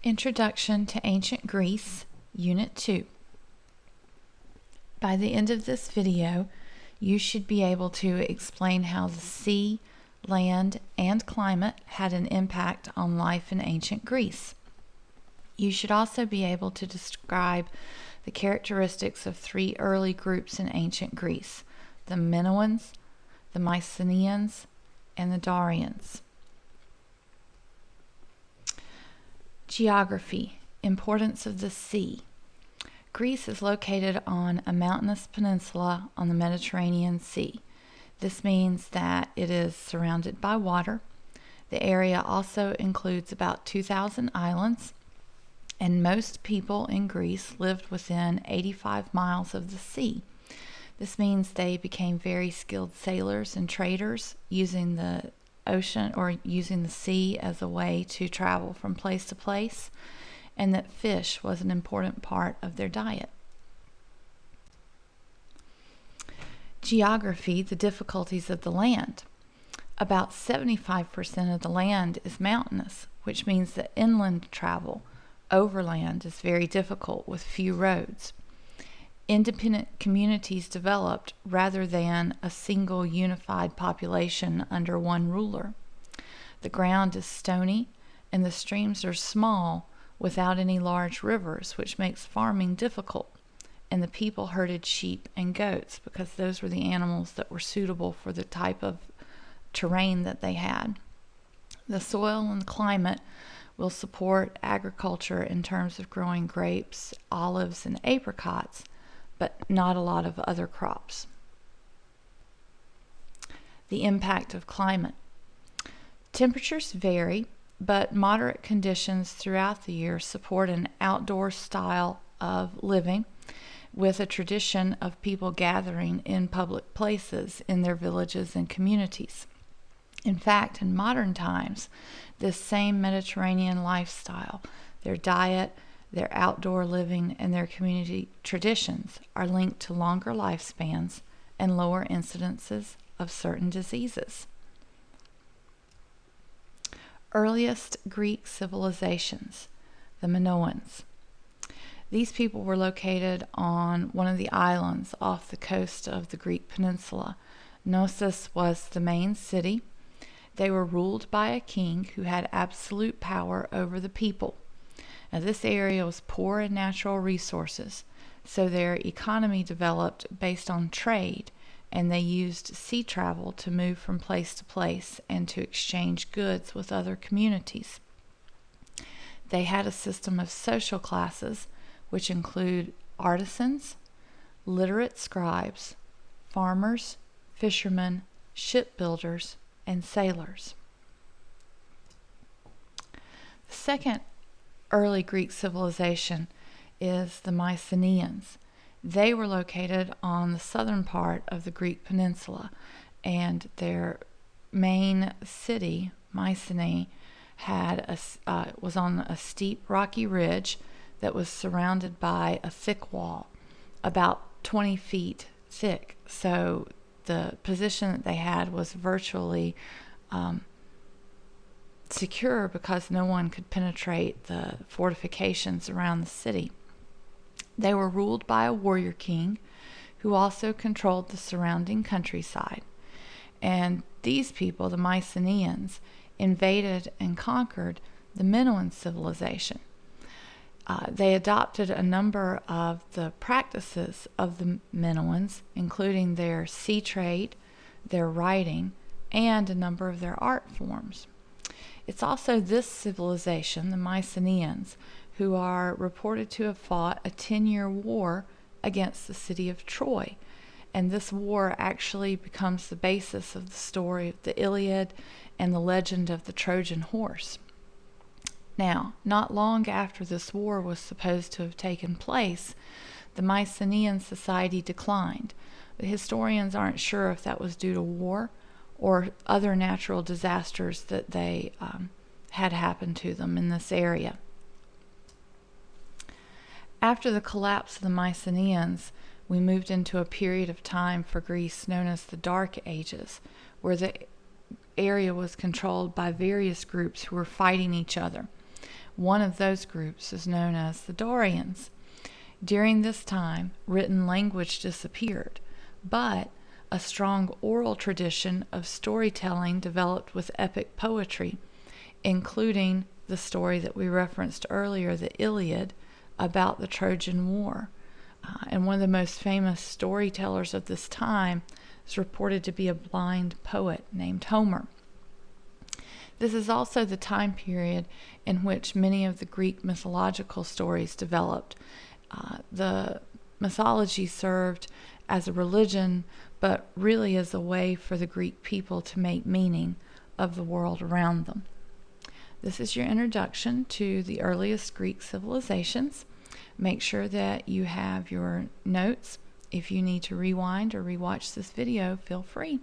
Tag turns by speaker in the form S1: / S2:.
S1: Introduction to Ancient Greece, Unit 2. By the end of this video, you should be able to explain how the sea, land, and climate had an impact on life in ancient Greece. You should also be able to describe the characteristics of three early groups in ancient Greece: the Minoans, the Mycenaeans, and the Darians. Geography. Importance of the sea. Greece is located on a mountainous peninsula on the Mediterranean Sea. This means that it is surrounded by water. The area also includes about 2,000 islands, and most people in Greece lived within 85 miles of the sea. This means they became very skilled sailors and traders, using the ocean or using the sea as a way to travel from place to place, and that fish was an important part of their diet. Geography, the difficulties of the land. About 75% of the land is mountainous, which means that inland travel, overland, is very difficult with few roads. Independent communities developed rather than a single unified population under one ruler. The ground is stony and the streams are small without any large rivers, which makes farming difficult. And the people herded sheep and goats because those were the animals that were suitable for the type of terrain that they had. The soil and the climate will support agriculture in terms of growing grapes, olives, and apricots, but not a lot of other crops. The impact of climate. Temperatures vary, but moderate conditions throughout the year support an outdoor style of living, with a tradition of people gathering in public places in their villages and communities. In fact, in modern times, this same Mediterranean lifestyle, their diet, their outdoor living, and their community traditions are linked to longer lifespans and lower incidences of certain diseases. Earliest Greek civilizations, the Minoans. These people were located on one of the islands off the coast of the Greek peninsula. Knossos was the main city. They were ruled by a king who had absolute power over the people. Now, this area was poor in natural resources, so their economy developed based on trade, and they used sea travel to move from place to place and to exchange goods with other communities. They had a system of social classes, which include artisans, literate scribes, farmers, fishermen, shipbuilders, and sailors. The second early Greek civilization is the Mycenaeans. They were located on the southern part of the Greek peninsula, and their main city, Mycenae, was on a steep rocky ridge that was surrounded by a thick wall, about 20 feet thick. So the position that they had was virtually secure because no one could penetrate the fortifications around the city. They were ruled by a warrior king who also controlled the surrounding countryside. And these people, the Mycenaeans, invaded and conquered the Minoan civilization. They adopted a number of the practices of the Minoans, including their sea trade, their writing, and a number of their art forms. It's also this civilization, the Mycenaeans, who are reported to have fought a 10-year war against the city of Troy. And this war actually becomes the basis of the story of the Iliad and the legend of the Trojan horse. Now, not long after this war was supposed to have taken place, the Mycenaean society declined. The historians aren't sure if that was due to war or other natural disasters that they had happened to them in this area. After the collapse of the Mycenaeans, we moved into a period of time for Greece known as the Dark Ages, where the area was controlled by various groups who were fighting each other. One of those groups is known as the Dorians. During this time, written language disappeared, but a strong oral tradition of storytelling developed with epic poetry, including the story that we referenced earlier, the Iliad, about the Trojan War. And one of the most famous storytellers of this time is reported to be a blind poet named Homer. This is also the time period in which many of the Greek mythological stories developed. The mythology served as a religion, but really as a way for the Greek people to make meaning of the world around them. This is your introduction to the earliest Greek civilizations. Make sure that you have your notes. If you need to rewind or rewatch this video, feel free.